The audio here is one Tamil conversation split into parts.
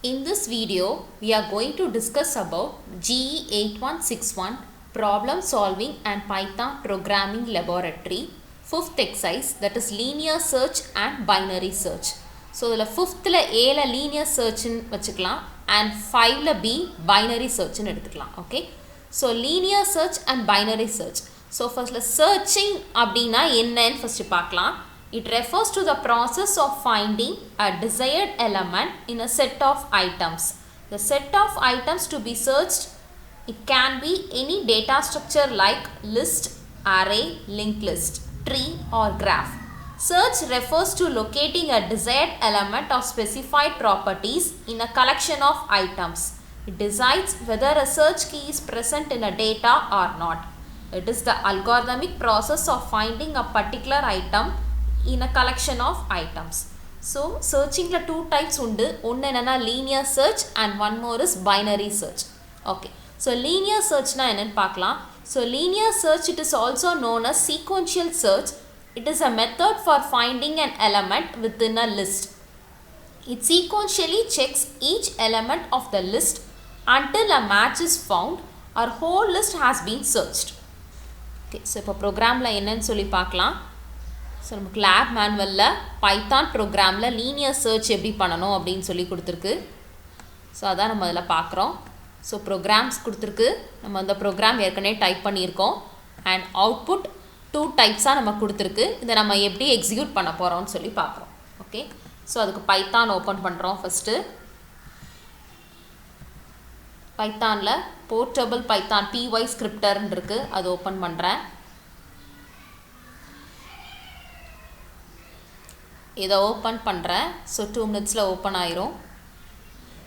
In this video, we are going to discuss about COE-8161 Problem Solving and Python Programming Laboratory 5th exercise, that is linear search and binary search. So, the 5th A la linear search and 5 la B binary search. Okay. So, linear search and binary search. So, first searching abdina enna first paakalam. It refers to the process of finding a desired element in a set of items. The set of items to be searched, it can be any data structure like list, array, linked list, tree or graph. Search refers to locating a desired element of specified properties in a collection of items. It decides whether a search key is present in a data or not. It is the algorithmic process of finding a particular item in a collection of items. So, searching la two types undu. One enna linear search and one more is binary search. Okay. So, linear search na enna paakalam. So, linear search, it is also known as sequential search. It is a method for finding an element within a list. It sequentially checks each element of the list until a match is found or whole list has been searched. Okay. So, ipo program la enna solli paakalam. So, நமக்கு lab manual Python program linear search எப்படி பண்ணணும் அப்படின்னு சொல்லி கொடுத்துருக்கு. ஸோ அதான் நம்ம அதில் பார்க்குறோம். ஸோ ப்ரோக்ராம்ஸ் கொடுத்துருக்கு. நம்ம அந்த ப்ரோக்ராம் ஏற்கனவே டைப் பண்ணியிருக்கோம். அண்ட் அவுட்புட் 2 டைப்ஸாக நம்ம கொடுத்துருக்கு. இதை நம்ம எப்படி எக்ஸிக்யூட் பண்ண போகிறோம்னு சொல்லி பார்க்குறோம். ஓகே. ஸோ அதுக்கு பைத்தான் ஓப்பன் பண்ணுறோம். ஃபஸ்ட்டு பைத்தானில் போர்ட்டபிள் பைத்தான் py ஸ்கிரிப்டர்னு இருக்குது. அது ஓப்பன் பண்ணுறேன். இதை ஓப்பன் பண்ணுறேன். ஸோ 2 மினிட்ஸில் ஓப்பன் ஆயிரும்.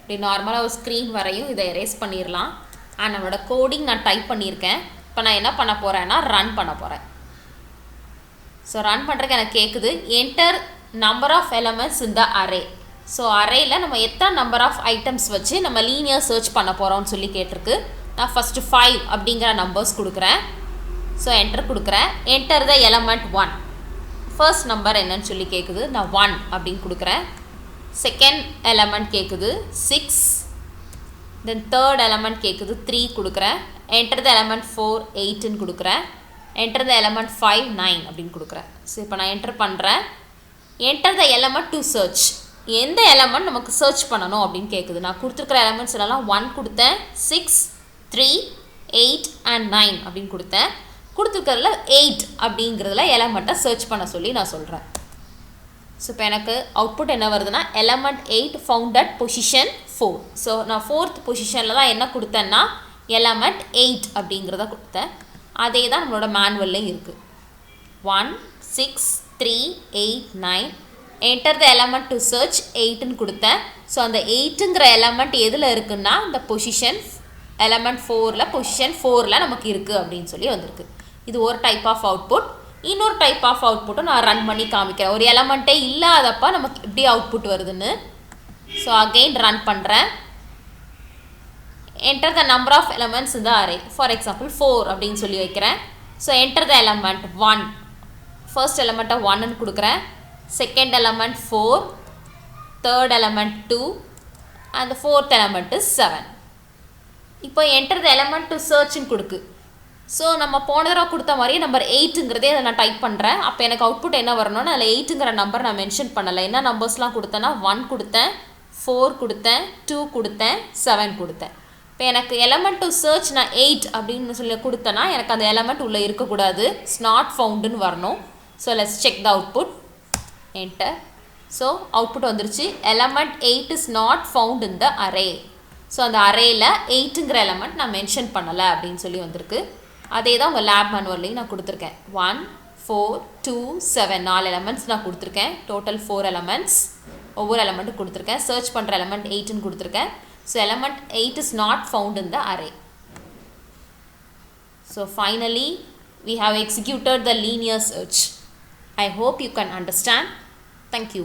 இப்படி நார்மலாக ஒரு ஸ்க்ரீன் வரையும் இதை எரேஸ் பண்ணிடலாம். அண்ட் நம்மளோட கோடிங் நான் டைப் பண்ணியிருக்கேன். இப்போ நான் என்ன பண்ண போகிறேன்னா ரன் பண்ண போகிறேன். ஸோ ரன் பண்ணுறதுக்கு எனக்கு கேட்குது என்டர் நம்பர் ஆஃப் எலமெண்ட்ஸ் இந்த அரே. ஸோ அரேயில் நம்ம எத்தனை நம்பர் ஆஃப் ஐட்டம்ஸ் வச்சு நம்ம லீனியர் சர்ச் பண்ண போகிறோம்னு சொல்லி கேட்டிருக்கு. நான் ஃபஸ்ட்டு 5 அப்படிங்கிற நம்பர்ஸ் கொடுக்குறேன். ஸோ என்டர் கொடுக்குறேன். Enter the element 1. First number என்னன்னு சொல்லி கேட்குது. நான் 1 அப்படின்னு கொடுக்குறேன். செகண்ட் எலமெண்ட் கேட்குது 6. தென் தேர்ட் எலமெண்ட் கேட்குது 3 கொடுக்குறேன். என்டர் த எலமெண்ட் 4 8ன்னு கொடுக்குறேன். என்டர் த எலமெண்ட் 5 9 அப்படின்னு கொடுக்குறேன். ஸோ இப்போ நான் என்டர் பண்ணுறேன். Enter the element to search. எந்த எலமெண்ட் நமக்கு சர்ச் பண்ணணும் அப்படின்னு கேட்குது. நான் கொடுத்துருக்குற எலமெண்ட்ஸ் எல்லாம் 1 கொடுத்தேன், 6 3 8 அண்ட் 9 அப்படின்னு கொடுத்தேன். கொடுத்துருக்கிறதுல 8 அப்படிங்கிறதுல எலமெண்ட்டை சர்ச் பண்ண சொல்லி நான் சொல்கிறேன். ஸோ இப்போ எனக்கு அவுட்புட் என்ன வருதுன்னா element 8 found at position 4. So நான் 4th பொசிஷனில் தான் என்ன கொடுத்தேன்னா எலமெண்ட் 8 அப்படிங்கிறத கொடுத்தேன். அதே தான் நம்மளோட மேனுவல்லையும் இருக்குது. 1 6 3 8 9 enter the element to search 8ன்னு கொடுத்தேன். ஸோ அந்த 8ங்கிற எலமெண்ட் எதில் இருக்குன்னா இந்த பொசிஷன் எலமெண்ட் 4ல் பொசிஷன் 4ல் நமக்கு இருக்குது அப்படின்னு சொல்லி வந்திருக்கு. இது ஒரு டைப் ஆஃப் அவுட்புட். இன்னொரு டைப் ஆஃப் அவுட்புட்டை நான் ரன் பண்ணி காமிக்கிறேன். ஒரு எலமெண்ட்டே இல்லாதப்போ நமக்கு எப்படி அவுட்புட் வருதுன்னு. ஸோ அகெயின் ரன் பண்ணுறேன். Enter the number of elements இந்த அரே. ஃபார் எக்ஸாம்பிள் 4 அப்படின்னு சொல்லி வைக்கிறேன். So enter the element 1. First எலமெண்ட்டை 1ன்னு கொடுக்குறேன். Second element 4, third element 2 and fourth element is 7. இப்போ என்டர் த எலமெண்ட் டு சர்ச்னு கொடுக்கு. ஸோ நம்ம போன தடவை கொடுத்த மாதிரியே நம்பர் 8ங்கிறதே அதை நான் டைப் பண்ணுறேன். அப்போ எனக்கு அவுட்புட் என்ன வரணும்னா அதில் 8ங்கிற நம்பர் நான் மென்ஷன் பண்ணலை. என்ன நம்பர்ஸ்லாம் கொடுத்தேன்னா 1 கொடுத்தேன், 4 கொடுத்தேன், 2 கொடுத்தேன், 7 கொடுத்தேன். இப்போ எனக்கு எலமெண்ட் டு சர்ச் நான் 8 அப்படின்னு சொல்லி கொடுத்தேன்னா எனக்கு அந்த எலமெண்ட் உள்ளே இருக்கக்கூடாது, இட்ஸ் நாட் ஃபவுண்டுன்னு வரணும். So let's check the output. Enter. So output வந்துருச்சு. Element 8 is not found in the array. So அந்த அரேயில் 8ங்கிற எலமெண்ட் நான் மென்ஷன் பண்ணலை அப்படின்னு சொல்லி வந்திருக்கு. அதே தான் உங்கள் லேப் மேனுவல்லையும் நான் கொடுத்துருக்கேன். 1 4 2 7 4 எலமெண்ட்ஸ் நான் கொடுத்துருக்கேன். Total 4 elements. ஒவ்வொரு எலமெண்ட்டும் கொடுத்துருக்கேன். சர்ச் பண்ணுற எலமெண்ட் 8ன்னு கொடுத்துருக்கேன். So element 8 is not found in the array. So finally we have executed the linear search. I hope you can understand. Thank you.